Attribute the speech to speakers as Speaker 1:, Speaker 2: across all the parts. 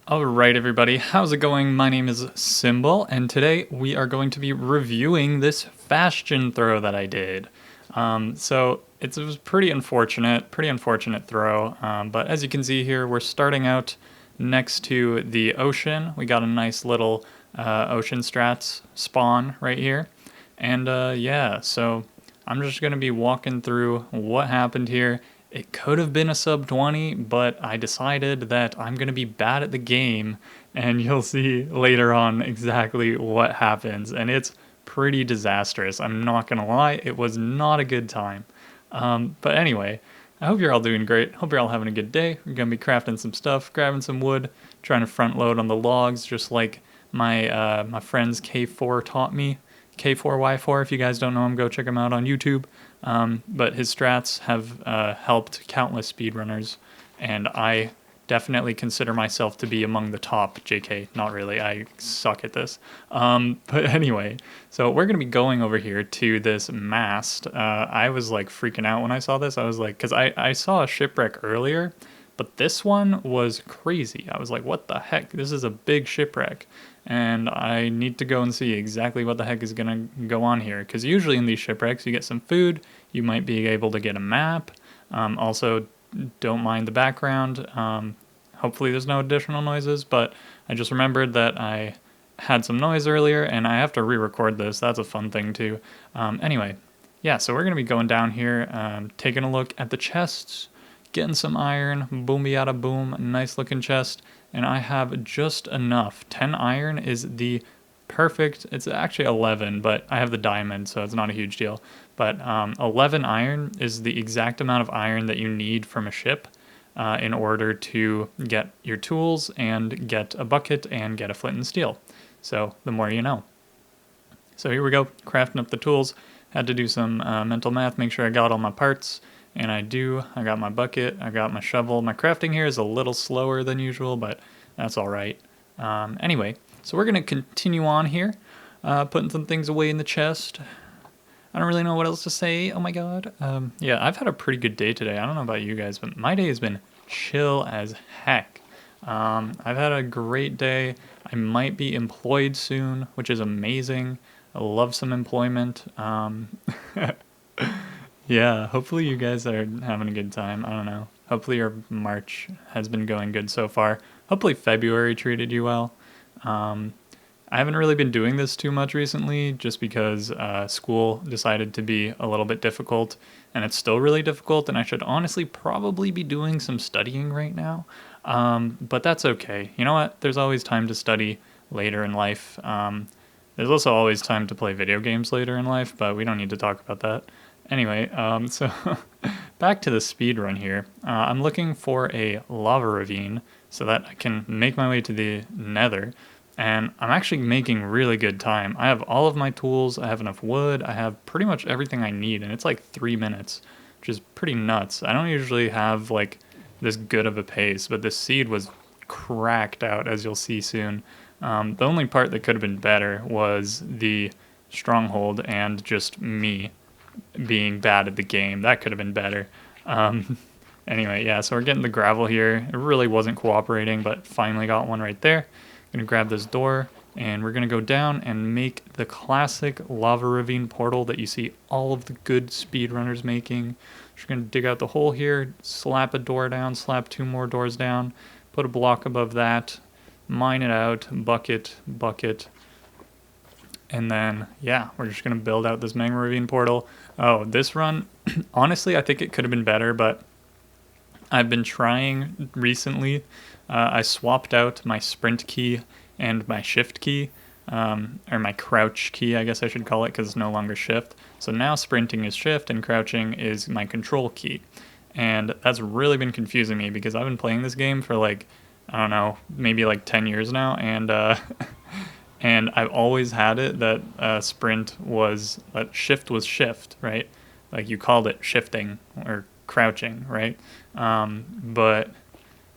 Speaker 1: Alright everybody, how's it going? My name is Symbal, and today we are going to be reviewing this Bastion throw that I did. It was pretty unfortunate throw, but as you can see here, we're starting out next to the ocean. We got a nice little ocean strats spawn right here. And yeah, so I'm just going to be walking through what happened here. It could have been a sub 20, but I decided that I'm going to be bad at the game, and you'll see later on exactly what happens. And it's pretty disastrous. I'm not going to lie, it was not a good time. But anyway, I hope you're all doing great. Hope you're all having a good day. We're going to be crafting some stuff, grabbing some wood, trying to front load on the logs, just like my friend's K4 taught me. K4Y4, if you guys don't know him, go check him out on YouTube. But his strats have helped countless speedrunners, and I definitely consider myself to be among the top. JK, not really, I suck at this. But anyway, so we're going to be going over here to this mast. I was like freaking out when I saw this. I was like, because I saw a shipwreck earlier, but this one was crazy. I was like, what the heck? This is a big shipwreck. And I need to go and see exactly what the heck is going to go on here. Because usually in these shipwrecks, you get some food. You might be able to get a map. Also, don't mind the background. Hopefully there's no additional noises. But I just remembered that I had some noise earlier, and I have to re-record this. That's a fun thing, too. Anyway, yeah, so we're going to be going down here, taking a look at the chests, getting some iron, boom yada boom, nice looking chest, and I have just enough. 10 iron is the perfect, it's actually 11, but I have the diamond, so it's not a huge deal. But 11 iron is the exact amount of iron that you need from a ship in order to get your tools and get a bucket and get a flint and steel. So the more you know. So here we go, crafting up the tools. Had to do some mental math, make sure I got all my parts. And I do. I got my bucket, I got my shovel. My crafting here is a little slower than usual, but that's all right. Anyway, so we're going to continue on here, putting some things away in the chest. I don't really know what else to say. Oh my god. Yeah, I've had a pretty good day today. I don't know about you guys, but my day has been chill as heck. I've had a great day. I might be employed soon, which is amazing. I love some employment. Yeah, hopefully you guys are having a good time. I don't know. Hopefully your March has been going good so far. Hopefully February treated you well. I haven't really been doing this too much recently just because school decided to be a little bit difficult, and it's still really difficult, and I should honestly probably be doing some studying right now. But that's okay. You know what? There's always time to study later in life. There's also always time to play video games later in life, but we don't need to talk about that. Anyway, so back to the speed run here. I'm looking for a lava ravine so that I can make my way to the nether, and I'm actually making really good time. I have all of my tools, I have enough wood, I have pretty much everything I need, and it's like 3 minutes, which is pretty nuts. I don't usually have like this good of a pace, but this seed was cracked out, as you'll see soon. The only part that could have been better was the stronghold and just me being bad at the game. That could have been better. Anyway, yeah, so we're getting the gravel here. It really wasn't cooperating, but finally got one right there. Gonna grab this door, and we're gonna go down and make the classic lava ravine portal that you see all of the good speedrunners making. Just gonna dig out the hole here, slap a door down, slap 2 more doors down, put a block above that, mine it out, bucket, bucket, and then, yeah, we're just going to build out this magma ravine portal. Oh, this run, honestly, I think it could have been better, but I've been trying recently. I swapped out my sprint key and my shift key, or my crouch key, I guess I should call it, because it's no longer shift. So now sprinting is shift and crouching is my control key. And that's really been confusing me because I've been playing this game for like, I don't know, maybe like 10 years now, and and I've always had it that shift was shift, right? Like you called it shifting or crouching, right? But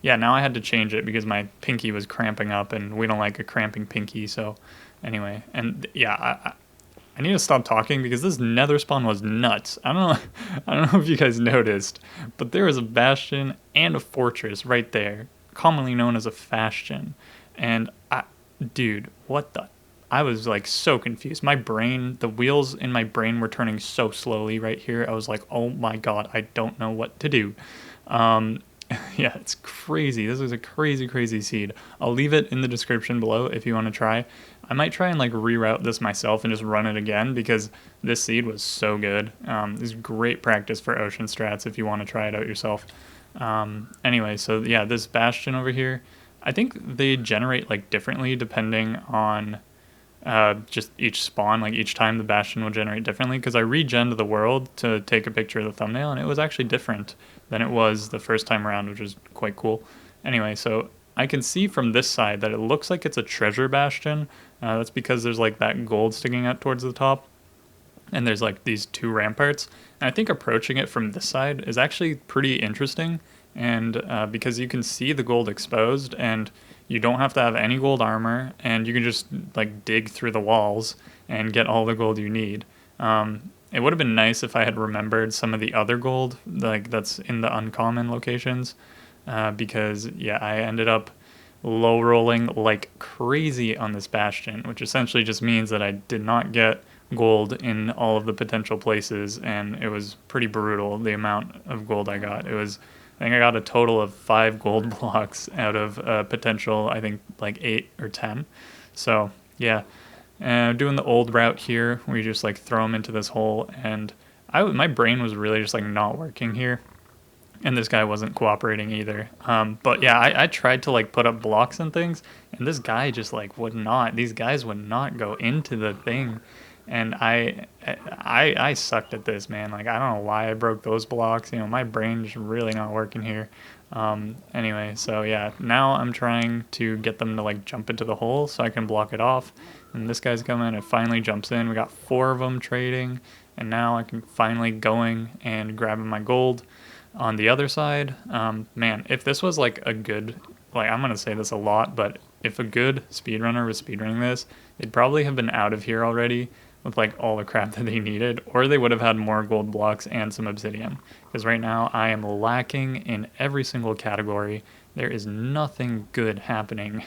Speaker 1: yeah, now I had to change it because my pinky was cramping up, and we don't like a cramping pinky. So anyway, and yeah, I need to stop talking because this nether spawn was nuts. I don't know, I don't know if you guys noticed, but there was a bastion and a fortress right there. commonly known as a Bastion. And dude, what the? I was like so confused. My brain, the wheels in my brain were turning so slowly right here. I was like, oh my god, I don't know what to do. Um, yeah, it's crazy. This is a crazy, crazy seed. I'll leave it in the description below if you want to try. I might try and like reroute this myself and just run it again because this seed was so good. This is great practice for ocean strats if you want to try it out yourself. Anyway, so yeah, this Bastion over here, I think they generate like differently depending on just each spawn. Like each time the Bastion will generate differently because I regened the world to take a picture of the thumbnail and it was actually different than it was the first time around, which was quite cool. Anyway, so I can see from this side that it looks like it's a treasure Bastion. That's because there's like that gold sticking out towards the top and there's like these two ramparts. And I think approaching it from this side is actually pretty interesting, and because you can see the gold exposed and you don't have to have any gold armor and you can just like dig through the walls and get all the gold you need. It would have been nice if I had remembered some of the other gold like that's in the uncommon locations, because yeah, I ended up low rolling like crazy on this Bastion, which essentially just means that I did not get gold in all of the potential places, and it was pretty brutal the amount of gold I got. I think I got a total of 5 gold blocks out of potential, I think like 8 or 10. So yeah, doing the old route here, where you just like throw them into this hole, and my brain was really just like not working here. And this guy wasn't cooperating either. But yeah, I tried to like put up blocks and things, and this guy just like would not. These guys would not go into the thing, and I sucked at this, man. Like I don't know why I broke those blocks. You know, my brain's really not working here. Anyway, so yeah, now I'm trying to get them to like jump into the hole so I can block it off. And this guy's coming. It finally jumps in. We got 4 of them trading, and now I can finally going and grabbing my gold. On the other side, man, if this was like a good, like I'm going to say this a lot, but if a good speedrunner was speedrunning this, they'd probably have been out of here already with like all the crap that they needed, or they would have had more gold blocks and some obsidian. Because right now I am lacking in every single category. There is nothing good happening.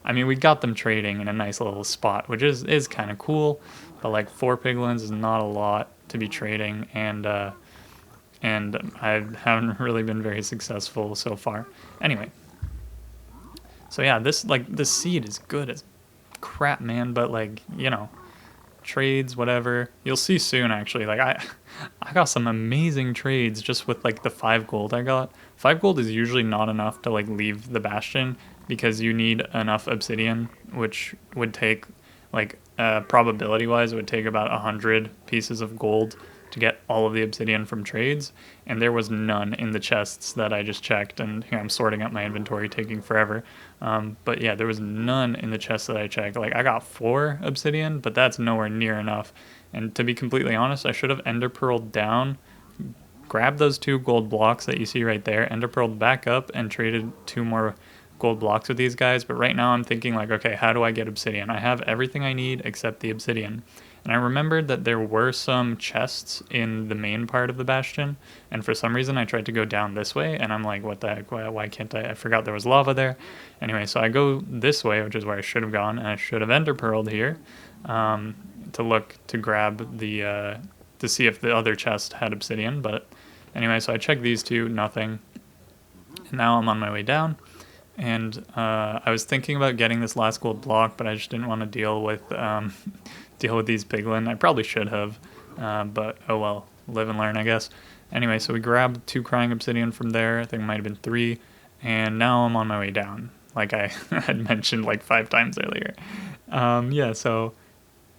Speaker 1: I mean, we got them trading in a nice little spot, which is kind of cool, but like 4 piglins is not a lot to be trading, and I haven't really been very successful so far. Anyway, so yeah, this seed is good as crap, man. But like, you know, trades, whatever. You'll see soon. Actually, like I got some amazing trades just with like the 5 gold I got. 5 gold is usually not enough to like leave the Bastion because you need enough obsidian, which would take like probability wise, it would take about 100 pieces of gold to get all of the obsidian from trades, and there was none in the chests that I just checked, and here I'm sorting out my inventory, taking forever. But yeah, there was none in the chests that I checked. Like I got 4 obsidian, but that's nowhere near enough. And to be completely honest, I should have ender pearled down, grabbed those 2 gold blocks that you see right there, ender pearled back up, and traded 2 more gold blocks with these guys. But right now I'm thinking like, okay, how do I get obsidian? I have everything I need except the obsidian. And I remembered that there were some chests in the main part of the Bastion, and for some reason I tried to go down this way, and I'm like, what the heck, why can't I forgot there was lava there. Anyway, so I go this way, which is where I should have gone, and I should have ender pearled here to grab the, to see if the other chest had obsidian. But anyway, so I checked these 2, nothing. And now I'm on my way down, and I was thinking about getting this last gold block, but I just didn't want to deal with these piglin. I probably should have, but oh well, live and learn, I guess. Anyway, so we grabbed 2 crying obsidian from there. I think it might have been 3, and now I'm on my way down, like I had mentioned like 5 times earlier. Yeah, so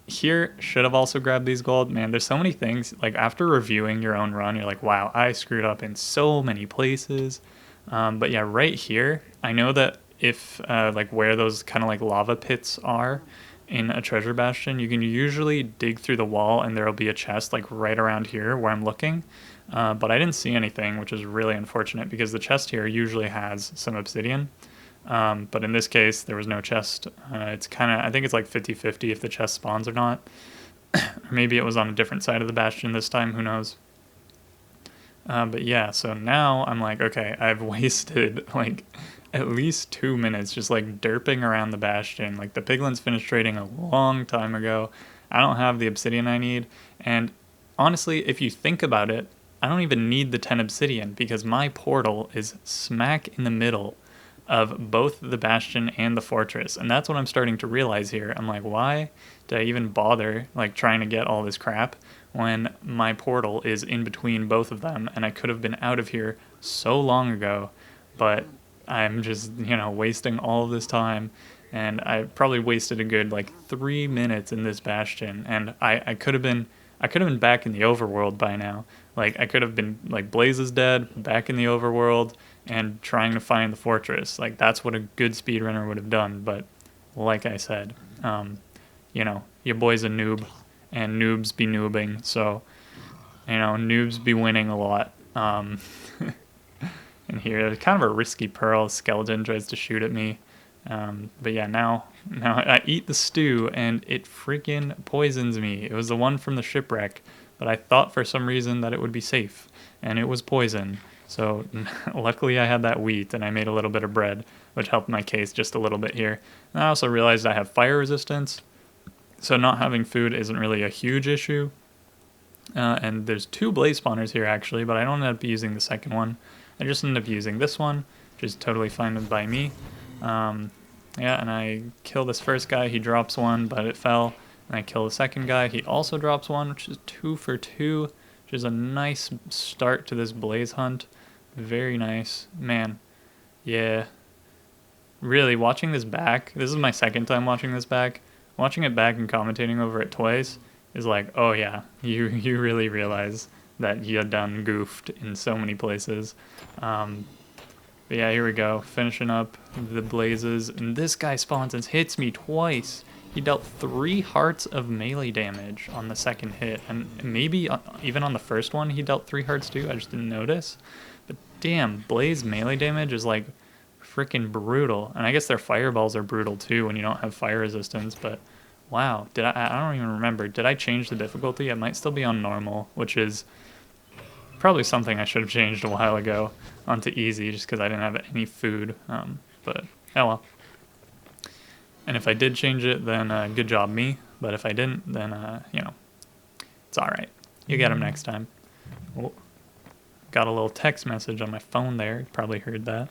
Speaker 1: here should have also grabbed these gold. Man, there's so many things. Like after reviewing your own run, you're like, wow, I screwed up in so many places. But yeah, right here, I know that if like where those kind of like lava pits are in a treasure Bastion, you can usually dig through the wall and there'll be a chest like right around here where I'm looking. But I didn't see anything, which is really unfortunate because the chest here usually has some obsidian. But in this case, there was no chest. It's kind of, I think it's like 50-50 if the chest spawns or not. Or maybe it was on a different side of the Bastion this time, who knows. But yeah, so now I'm like, okay, I've wasted like at least 2 minutes just like derping around the Bastion. Like the piglins finished trading a long time ago. I don't have the obsidian I need. And honestly, if you think about it, I don't even need the 10 obsidian because my portal is smack in the middle of both the Bastion and the fortress. And that's what I'm starting to realize here. I'm like, why did I even bother like trying to get all this crap when my portal is in between both of them and I could have been out of here so long ago, but I'm just, wasting all of this time. And I probably wasted a good like 3 minutes in this Bastion, and I could have been back in the overworld by now. Like I could have been like Blaze is dead, back in the overworld, and trying to find the fortress. Like that's what a good speedrunner would have done. But like I said, your boy's a noob, and noobs be noobing. So noobs be winning a lot. And here, it's kind of a risky pearl. Skeleton tries to shoot at me. But yeah, now I eat the stew and it freaking poisons me. It was the one from the shipwreck, but I thought for some reason that it would be safe, and it was poison. So luckily I had that wheat and I made a little bit of bread, which helped my case just a little bit here. And I also realized I have fire resistance, so not having food isn't really a huge issue. And there's 2 blaze spawners here actually, but I don't end up using the second one. I just end up using this one, which is totally fine by me. Yeah, and I kill this first guy, he drops one, but it fell. And I kill the second guy, he also drops one, which is 2 for 2, which is a nice start to this blaze hunt. Very nice. Man, yeah. Really, watching this back, this is my second time watching this back. Watching it back and commentating over it twice is like, oh yeah, you really realize that you done goofed in so many places. But yeah, here we go, finishing up the blazes, and this guy spawns and hits me twice. He dealt 3 hearts of melee damage on the second hit, and maybe even on the first one he dealt 3 hearts too, I just didn't notice. But damn, blaze melee damage is like freaking brutal, and I guess their fireballs are brutal too when you don't have fire resistance, but wow, I don't even remember, did I change the difficulty? It might still be on normal, which is probably something I should have changed a while ago onto easy just because I didn't have any food, but oh well. And if I did change it, then good job me, but if I didn't, then it's alright. You get them next time. Oh, got a little text message on my phone there, you probably heard that.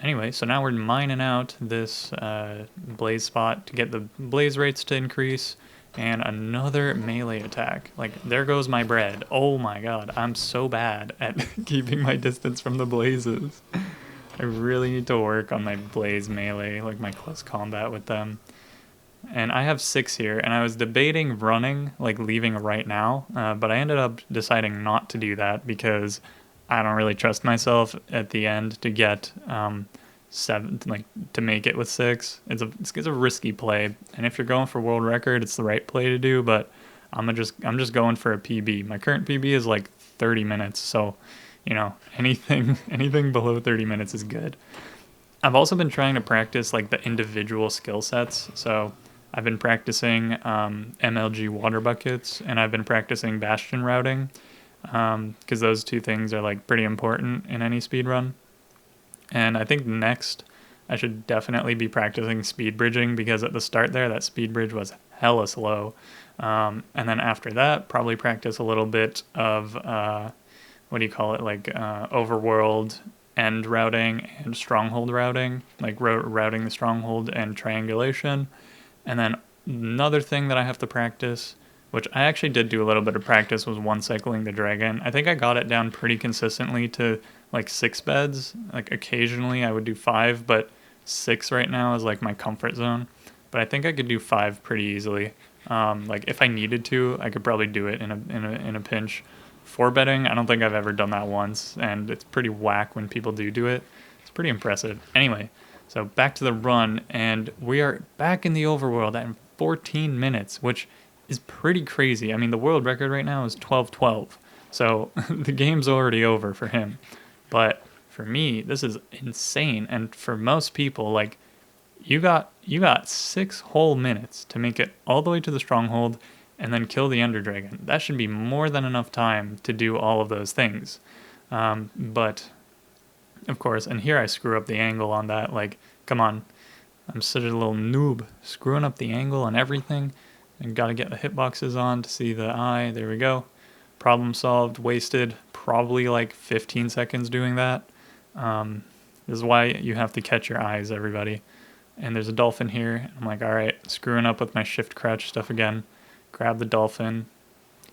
Speaker 1: Anyway, so now we're mining out this blaze spot to get the blaze rates to increase, and another melee attack. Like, there goes my bread. Oh my god, I'm so bad at keeping my distance from the blazes. I really need to work on my blaze melee, like my close combat with them. And I have 6 here, and I was debating running, like leaving right now, but I ended up deciding not to do that because I don't really trust myself at the end to get 7, like to make it with 6. It's a risky play, and if you're going for world record, it's the right play to do. But I'm just going for a PB. My current PB is like 30 minutes, so anything below 30 minutes is good. I've also been trying to practice like the individual skill sets. So I've been practicing MLG water buckets, and I've been practicing Bastion routing, because those 2 things are like pretty important in any speedrun. And I think next I should definitely be practicing speed bridging, because at the start there that speed bridge was hella slow. And then after that, probably practice a little bit of like overworld end routing and stronghold routing, like routing the stronghold and triangulation. And then another thing that I have to practice, which I actually did do a little bit of practice, was one cycling the dragon. I think I got it down pretty consistently to like 6 beds. Like occasionally I would do 5, but 6 right now is like my comfort zone. But I think I could do 5 pretty easily. Like if I needed to, I could probably do it in a pinch. 4 bedding, I don't think I've ever done that once, and it's pretty whack when people do it. It's pretty impressive. Anyway, so back to the run, and we are back in the overworld at 14 minutes, which is pretty crazy. I mean, the world record right now is 12:12, so the game's already over for him. But for me, this is insane, and for most people, like, you got 6 whole minutes to make it all the way to the stronghold and then kill the Ender Dragon. That should be more than enough time to do all of those things. But of course, and here I screw up the angle on that. Like, come on. I'm such a little noob, screwing up the angle and everything. And gotta get the hitboxes on to see the eye. There we go. Problem solved, wasted probably like 15 seconds doing that. This is why you have to catch your eyes, everybody. And there's a dolphin here. I'm like, all right, screwing up with my shift crouch stuff again. Grab the dolphin.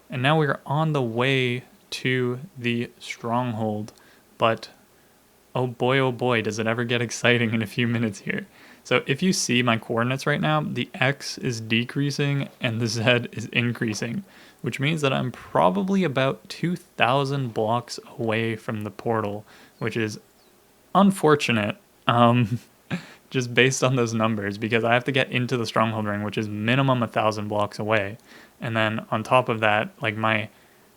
Speaker 1: And now we're on the way to the stronghold. But oh boy, does it ever get exciting in a few minutes here. So if you see my coordinates right now, the X is decreasing and the Z is increasing, which means that I'm probably about 2,000 blocks away from the portal, which is unfortunate, just based on those numbers, because I have to get into the stronghold ring, which is minimum 1,000 blocks away. And then on top of that, like my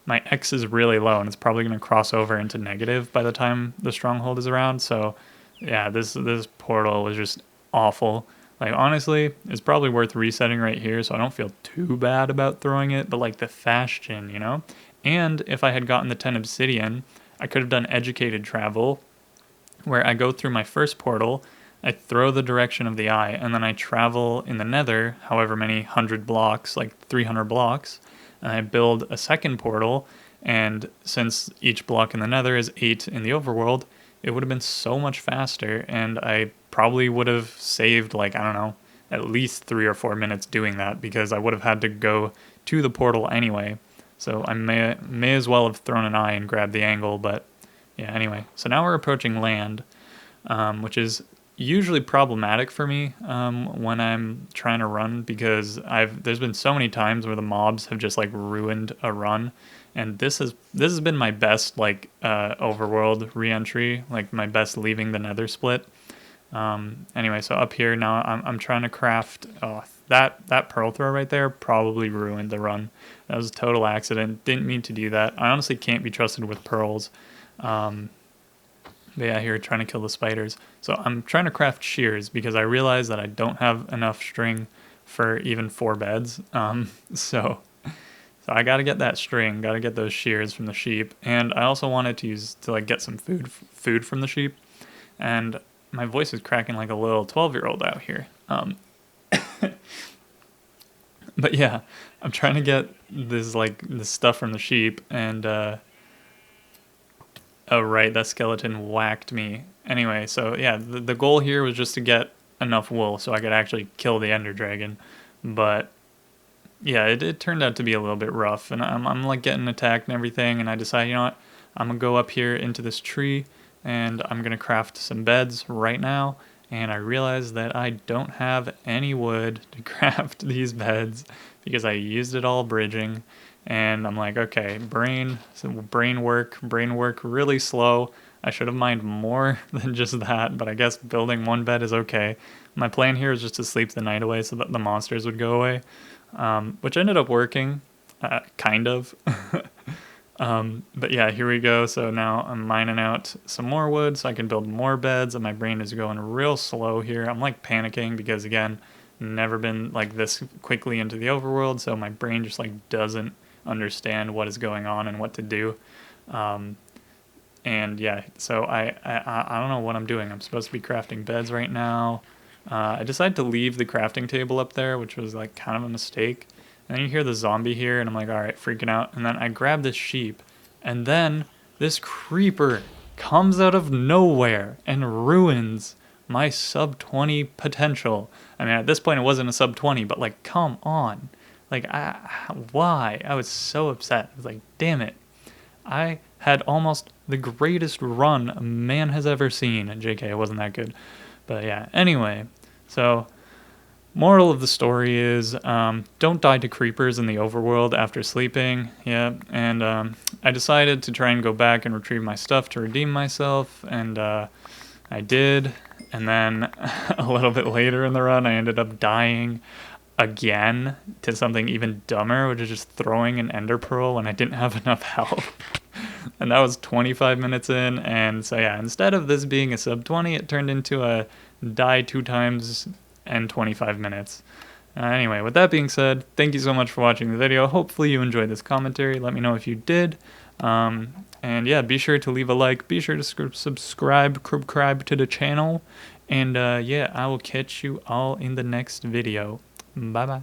Speaker 1: X is really low, and it's probably going to cross over into negative by the time the stronghold is around. So yeah, this portal was just awful. Like, honestly, it's probably worth resetting right here, so I don't feel too bad about throwing it, but like the Bastion, you know? And if I had gotten the 10 obsidian, I could have done educated travel, where I go through my first portal, I throw the direction of the eye, and then I travel in the nether, however many 100 blocks, like 300 blocks, and I build a second portal, and since each block in the nether is 8 in the overworld, it would have been so much faster, and I probably would have saved, like, I don't know, at least 3 or 4 minutes doing that, because I would have had to go to the portal anyway. So I may as well have thrown an eye and grabbed the angle, but yeah, anyway. So now we're approaching land, which is usually problematic for me when I'm trying to run, because there's been so many times where the mobs have just like ruined a run, and this has been my best like overworld re-entry, like my best leaving the nether split. Anyway, so up here now I'm trying to craft. Oh, that pearl throw right there probably ruined the run. That was a total accident. Didn't mean to do that. I honestly can't be trusted with pearls. But yeah, here trying to kill the spiders. So I'm trying to craft shears because I realize that I don't have enough string for even 4 beds. So I got to get that string, got to get those shears from the sheep, and I also wanted to like get some food from the sheep. And my voice is cracking like a little 12-year-old out here. But yeah, I'm trying to get this stuff from the sheep, and oh right, that skeleton whacked me. Anyway, so yeah, the goal here was just to get enough wool so I could actually kill the ender dragon. But yeah, it turned out to be a little bit rough, and I'm like getting attacked and everything, and I decide, you know what, I'm gonna go up here into this tree, and I'm gonna craft some beds right now. And I realize that I don't have any wood to craft these beds because I used it all bridging. And I'm like, okay, brain work really slow. I should have mined more than just that, but I guess building 1 bed is okay. My plan here is just to sleep the night away so that the monsters would go away, which ended up working, kind of. But yeah, here we go. So now I'm mining out some more wood so I can build more beds, and my brain is going real slow here. I'm like panicking because, again, never been like this quickly into the overworld, so my brain just like doesn't understand what is going on and what to do. And yeah, so I don't know what I'm doing. I'm supposed to be crafting beds right now. I decided to leave the crafting table up there, which was like kind of a mistake. And then you hear the zombie here, and I'm like, all right, freaking out. And then I grab this sheep, and then this creeper comes out of nowhere and ruins my sub 20 potential. I mean, at this point, it wasn't a sub 20, but like, come on. Like, why? I was so upset. I was like, damn it. I had almost the greatest run a man has ever seen. And JK, it wasn't that good. But yeah, anyway, so moral of the story is don't die to creepers in the overworld after sleeping. Yeah, and I decided to try and go back and retrieve my stuff to redeem myself, and I did. And then a little bit later in the run, I ended up dying again to something even dumber, which is just throwing an ender pearl when I didn't have enough health. And that was 25 minutes in, and so yeah, instead of this being a sub 20, it turned into a die 2 times and 25 minutes. Anyway, with that being said, thank you so much for watching the video. Hopefully you enjoyed this commentary. Let me know if you did. And yeah, be sure to leave a like, be sure to subscribe to the channel, and yeah, I will catch you all in the next video. Bye bye.